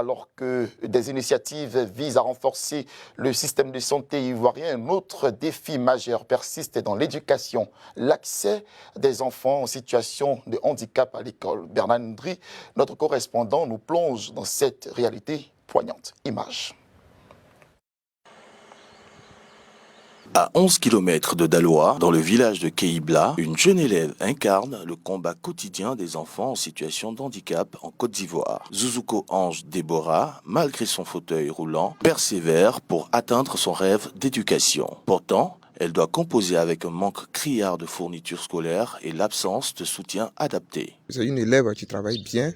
Alors que des initiatives visent à renforcer le système de santé ivoirien, un autre défi majeur persiste dans l'éducation, l'accès des enfants en situation de handicap à l'école. Bernard Ndri, notre correspondant, nous plonge dans cette réalité poignante. Image. À 11 km de Daloa, dans le village de Keibla, une jeune élève incarne le combat quotidien des enfants en situation de handicap en Côte d'Ivoire. Zuzuko Ange Déborah, malgré son fauteuil roulant, persévère pour atteindre son rêve d'éducation. Pourtant, elle doit composer avec un manque criard de fournitures scolaires et l'absence de soutien adapté. C'est une élève qui travaille bien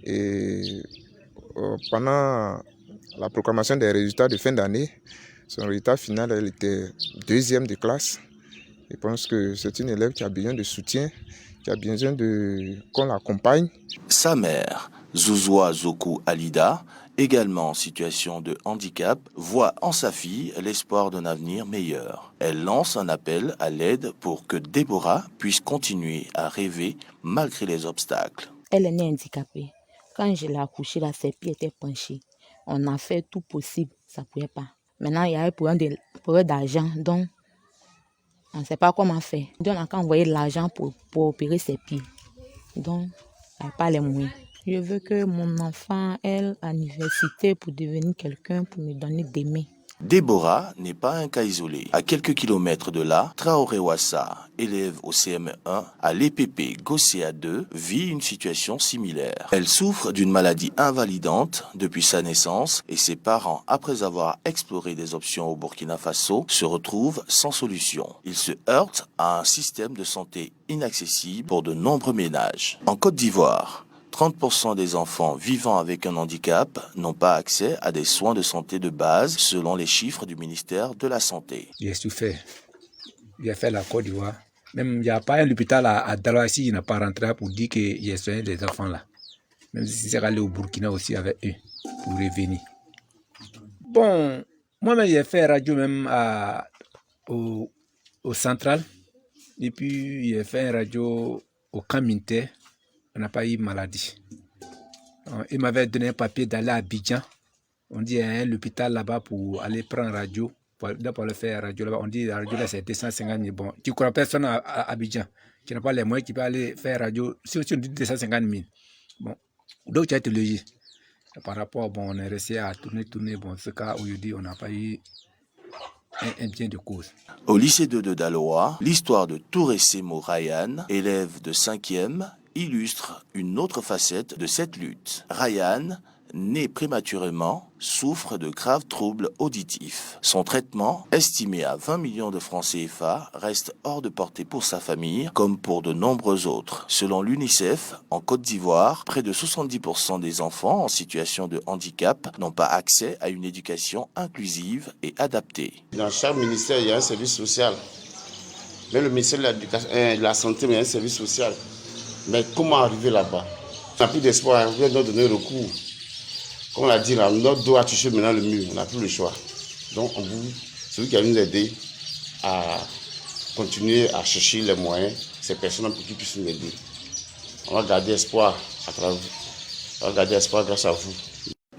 et pendant la proclamation des résultats de fin d'année, son résultat final, elle était deuxième de classe. Je pense que c'est une élève qui a besoin de soutien, qui a besoin qu'on l'accompagne. Sa mère, Zouzoua Zoku Alida, également en situation de handicap, voit en sa fille l'espoir d'un avenir meilleur. Elle lance un appel à l'aide pour que Déborah puisse continuer à rêver malgré les obstacles. Elle est née handicapée. Quand je l'ai accouchée, ses pieds étaient penchés. On a fait tout possible, ça ne pouvait pas. Maintenant, il y a un problème d'argent, donc on ne sait pas comment faire. Donc, on a envoyé de l'argent pour opérer ses pieds. Donc, il n'y a pas les moyens. Je veux que mon enfant aille à l'université pour devenir quelqu'un, pour me donner des mains. Déborah n'est pas un cas isolé. À quelques kilomètres de là, Traoré Wassa, élève au CM1 à l'EPP Gosséa 2, vit une situation similaire. Elle souffre d'une maladie invalidante depuis sa naissance et ses parents, après avoir exploré des options au Burkina Faso, se retrouvent sans solution. Ils se heurtent à un système de santé inaccessible pour de nombreux ménages. En Côte d'Ivoire, 30% des enfants vivant avec un handicap n'ont pas accès à des soins de santé de base, selon les chiffres du ministère de la Santé. J'ai souffert. J'ai fait la Côte d'Ivoire. Même il n'y a pas un hôpital à Daloa ici, il n'a pas rentré pour dire qu'il y a soigné des enfants là. Même si c'est allé au Burkina aussi avec eux, pour revenir. Bon, moi-même j'ai fait radio même au central. Et puis j'ai fait une radio au camp militaire. On n'a pas eu maladie. Il m'avait donné un papier d'aller à Abidjan. On dit à l'hôpital là-bas pour aller prendre radio. Pour le faire radio là-bas. On dit la radio là c'est 250 000. Bon, tu ne crois personne à Abidjan. Tu n'as pas les moyens qui peuvent aller faire radio. Si on dit 250 000. Bon, donc tu as été logé. Par rapport, bon, on est resté à tourner. Bon, ce cas aujourd'hui, on n'a pas eu un bien de cause. Au lycée 2 de Daloa, l'histoire de Touré Semo Ryan, élève de 5e, illustre une autre facette de cette lutte. Ryan, né prématurément, souffre de graves troubles auditifs. Son traitement, estimé à 20 millions de francs CFA, reste hors de portée pour sa famille, comme pour de nombreux autres. Selon l'UNICEF, en Côte d'Ivoire, près de 70% des enfants en situation de handicap n'ont pas accès à une éducation inclusive et adaptée. Dans chaque ministère, il y a un service social. Même le ministère de la Santé, il y a un service social. Mais comment arriver là-bas? On n'a plus d'espoir, on vient de donner recours. Comme on l'a dit, là, notre dos a touché maintenant le mur, on n'a plus le choix. Donc, celui qui a nous aider à continuer à chercher les moyens, ces personnes pour qu'ils puissent nous aider. On va garder espoir grâce à vous.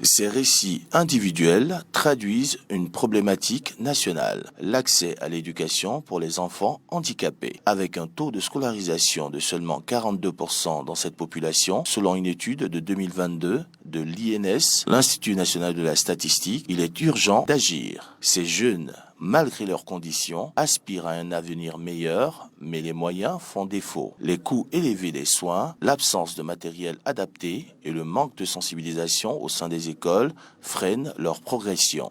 Ces récits individuels traduisent une problématique nationale, l'accès à l'éducation pour les enfants handicapés, avec un taux de scolarisation de seulement 42% dans cette population, selon une étude de 2022 de l'INS, l'Institut national de la statistique. Il est urgent d'agir. Ces jeunes, malgré leurs conditions, aspirent à un avenir meilleur, mais les moyens font défaut. Les coûts élevés des soins, l'absence de matériel adapté et le manque de sensibilisation au sein des écoles freinent leur progression.